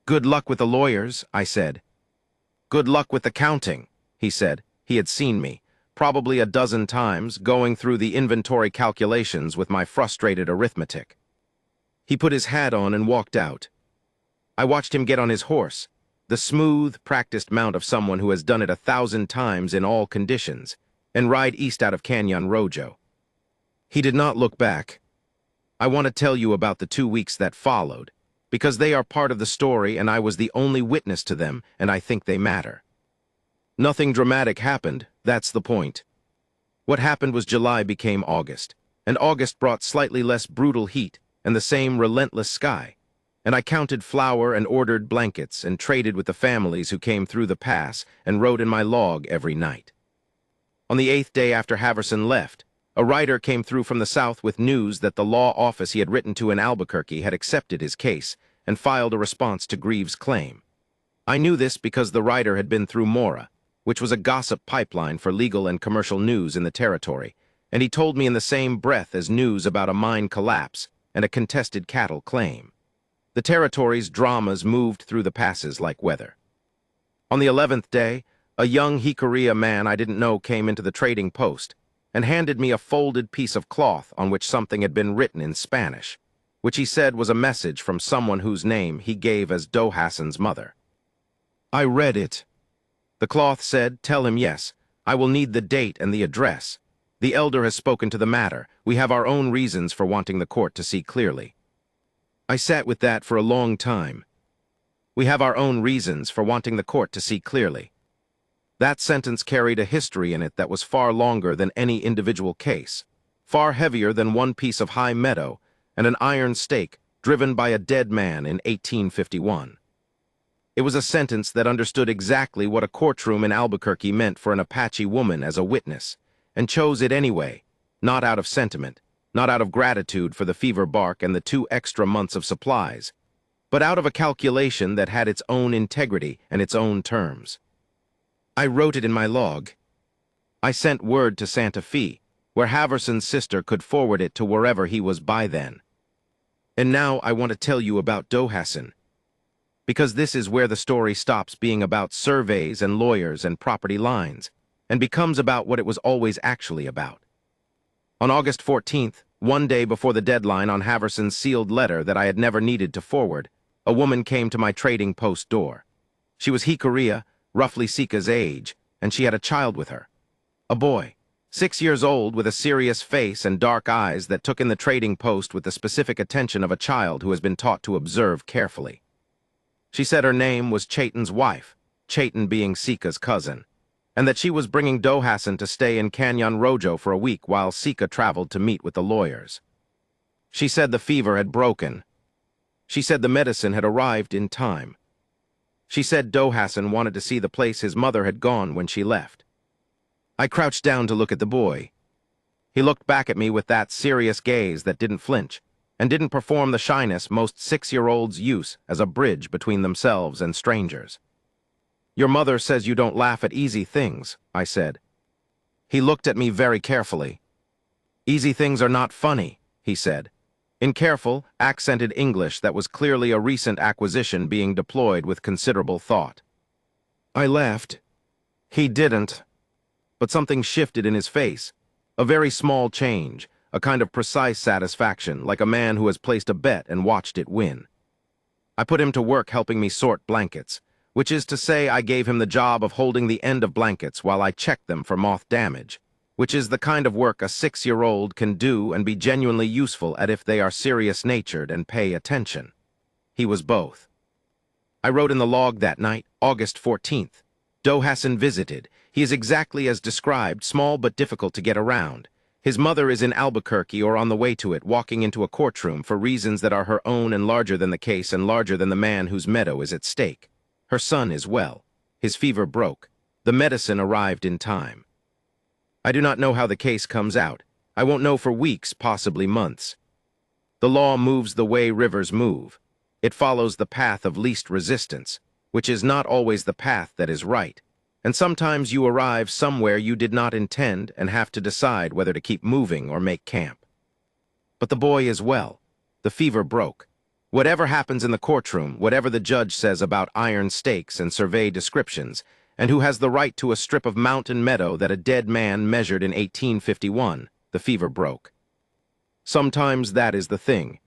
[SPEAKER 1] "Good luck with the lawyers," I said. "Good luck with the counting," he said. He had seen me, probably a dozen times, going through the inventory calculations with my frustrated arithmetic. He put his hat on and walked out. I watched him get on his horse, the smooth, practiced mount of someone who has done it 1,000 times in all conditions, and ride east out of Canyon Rojo. He did not look back. I want to tell you about the 2 weeks that followed, because they are part of the story and I was the only witness to them, and I think they matter. Nothing dramatic happened, that's the point. What happened was July became August, and August brought slightly less brutal heat and the same relentless sky. And I counted flour and ordered blankets and traded with the families who came through the pass and wrote in my log every night. On the 8th day after Haverson left, a writer came through from the south with news that the law office he had written to in Albuquerque had accepted his case and filed a response to Greaves' claim. I knew this because the writer had been through Mora, which was a gossip pipeline for legal and commercial news in the territory, and he told me in the same breath as news about a mine collapse and a contested cattle claim. The territory's dramas moved through the passes like weather. On the 11th day, a young Jicarilla man I didn't know came into the trading post and handed me a folded piece of cloth on which something had been written in Spanish, which he said was a message from someone whose name he gave as Dohassen's mother. I read it. The cloth said, "Tell him yes. I will need the date and the address. The elder has spoken to the matter. We have our own reasons for wanting the court to see clearly." I sat with that for a long time. We have our own reasons for wanting the court to see clearly. That sentence carried a history in it that was far longer than any individual case, far heavier than one piece of high meadow and an iron stake driven by a dead man in 1851. It was a sentence that understood exactly what a courtroom in Albuquerque meant for an Apache woman as a witness, and chose it anyway, not out of sentiment, not out of gratitude for the fever bark and the 2 extra months of supplies, but out of a calculation that had its own integrity and its own terms. I wrote it in my log. I sent word to Santa Fe, where Haverson's sister could forward it to wherever he was by then. And now I want to tell you about Dohassen, because this is where the story stops being about surveys and lawyers and property lines, and becomes about what it was always actually about. On August 14th, one day before the deadline on Haverson's sealed letter that I had never needed to forward, a woman came to my trading post door. She was Jicarilla, roughly Sika's age, and she had a child with her. A boy, 6 years old, with a serious face and dark eyes that took in the trading post with the specific attention of a child who has been taught to observe carefully. She said her name was Chayton's wife, Chayton being Sika's cousin, and that she was bringing Dohassan to stay in Canyon Rojo for a week while Sika traveled to meet with the lawyers. She said the fever had broken. She said the medicine had arrived in time. She said Dohassan wanted to see the place his mother had gone when she left. I crouched down to look at the boy. He looked back at me with that serious gaze that didn't flinch, and didn't perform the shyness most 6-year-olds use as a bridge between themselves and strangers. "Your mother says you don't laugh at easy things," I said. He looked at me very carefully. "Easy things are not funny," he said, in careful, accented English that was clearly a recent acquisition being deployed with considerable thought. I laughed. He didn't. But something shifted in his face. A very small change, a kind of precise satisfaction, like a man who has placed a bet and watched it win. I put him to work helping me sort blankets, which is to say I gave him the job of holding the end of blankets while I checked them for moth damage, which is the kind of work a 6-year-old can do and be genuinely useful at if they are serious-natured and pay attention. He was both. I wrote in the log that night, August 14th. Dohassan visited. He is exactly as described, small but difficult to get around. His mother is in Albuquerque or on the way to it, walking into a courtroom for reasons that are her own and larger than the case and larger than the man whose meadow is at stake. Her son is well. His fever broke. The medicine arrived in time. I do not know how the case comes out. I won't know for weeks, possibly months. The law moves the way rivers move. It follows the path of least resistance, which is not always the path that is right. And sometimes you arrive somewhere you did not intend and have to decide whether to keep moving or make camp. But the boy is well. The fever broke. Whatever happens in the courtroom, whatever the judge says about iron stakes and survey descriptions, and who has the right to a strip of mountain meadow that a dead man measured in 1851, the fever broke. Sometimes that is the thing.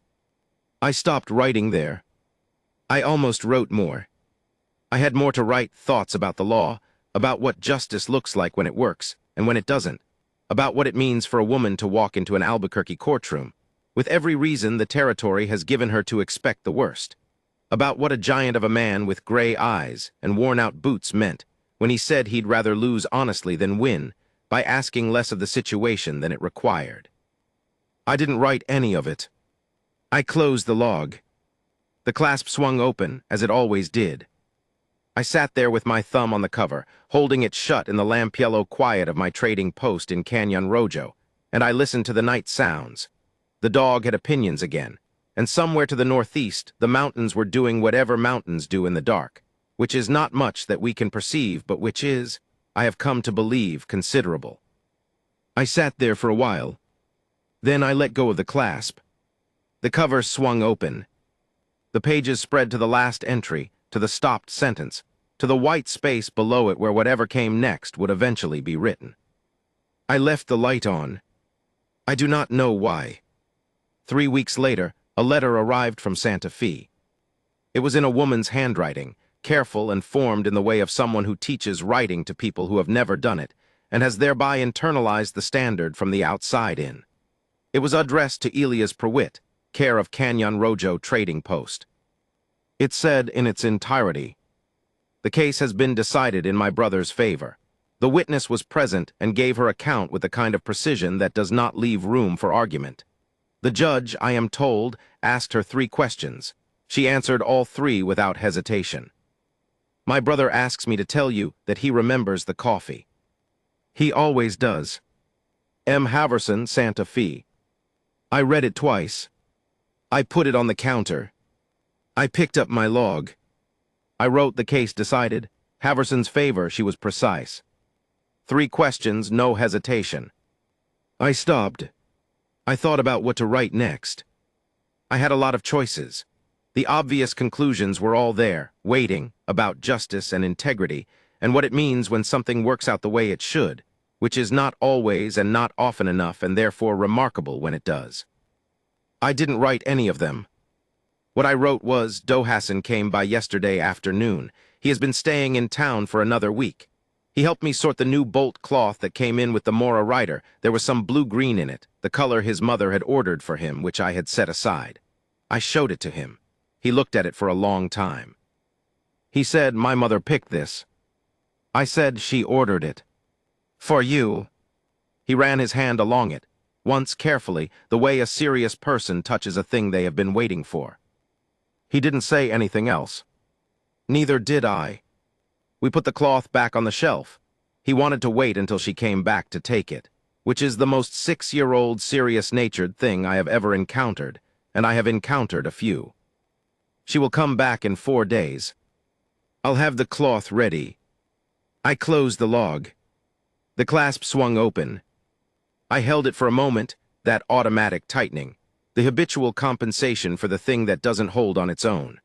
[SPEAKER 1] I stopped writing there. I almost wrote more. I had more to write, thoughts about the law, about what justice looks like when it works and when it doesn't, about what it means for a woman to walk into an Albuquerque courtroom, with every reason the territory has given her to expect the worst, about what a giant of a man with gray eyes and worn-out boots meant when he said he'd rather lose honestly than win by asking less of the situation than it required. I didn't write any of it. I closed the log. The clasp swung open, as it always did. I sat there with my thumb on the cover, holding it shut in the lamp-yellow quiet of my trading post in Canyon Rojo, and I listened to the night sounds. The dog had opinions again, and somewhere to the northeast, the mountains were doing whatever mountains do in the dark, which is not much that we can perceive, but which is, I have come to believe, considerable. I sat there for a while. Then I let go of the clasp. The cover swung open. The pages spread to the last entry, to the stopped sentence, to the white space below it where whatever came next would eventually be written. I left the light on. I do not know why. 3 weeks later, a letter arrived from Santa Fe. It was in a woman's handwriting, careful and formed in the way of someone who teaches writing to people who have never done it, and has thereby internalized the standard from the outside in. It was addressed to Elias Prewitt, care of Canyon Rojo Trading Post. It said in its entirety, "The case has been decided in my brother's favor. The witness was present and gave her account with the kind of precision that does not leave room for argument. The judge, I am told, asked her 3 questions. She answered all 3 without hesitation. My brother asks me to tell you that he remembers the coffee. He always does. M. Haverson, Santa Fe. I read it twice. I put it on the counter. I picked up my log. I wrote the case decided. Haverson's favor, she was precise. 3 questions, no hesitation. I stopped. I thought about what to write next. I had a lot of choices. The obvious conclusions were all there, waiting, about justice and integrity, and what it means when something works out the way it should, which is not always and not often enough and therefore remarkable when it does. I didn't write any of them. What I wrote was, Dohassan came by yesterday afternoon. He has been staying in town for another week. He helped me sort the new bolt cloth that came in with the Mora Rider. There was some blue-green in it, the color his mother had ordered for him, which I had set aside. I showed it to him. He looked at it for a long time. He said, "My mother picked this." I said she ordered it. For you. He ran his hand along it, once carefully, the way a serious person touches a thing they have been waiting for. He didn't say anything else. Neither did I. We put the cloth back on the shelf. He wanted to wait until she came back to take it, which is the most 6-year-old serious-natured thing I have ever encountered, and I have encountered a few. She will come back in 4 days. I'll have the cloth ready. I closed the log. The clasp swung open. I held it for a moment, that automatic tightening, the habitual compensation for the thing that doesn't hold on its own.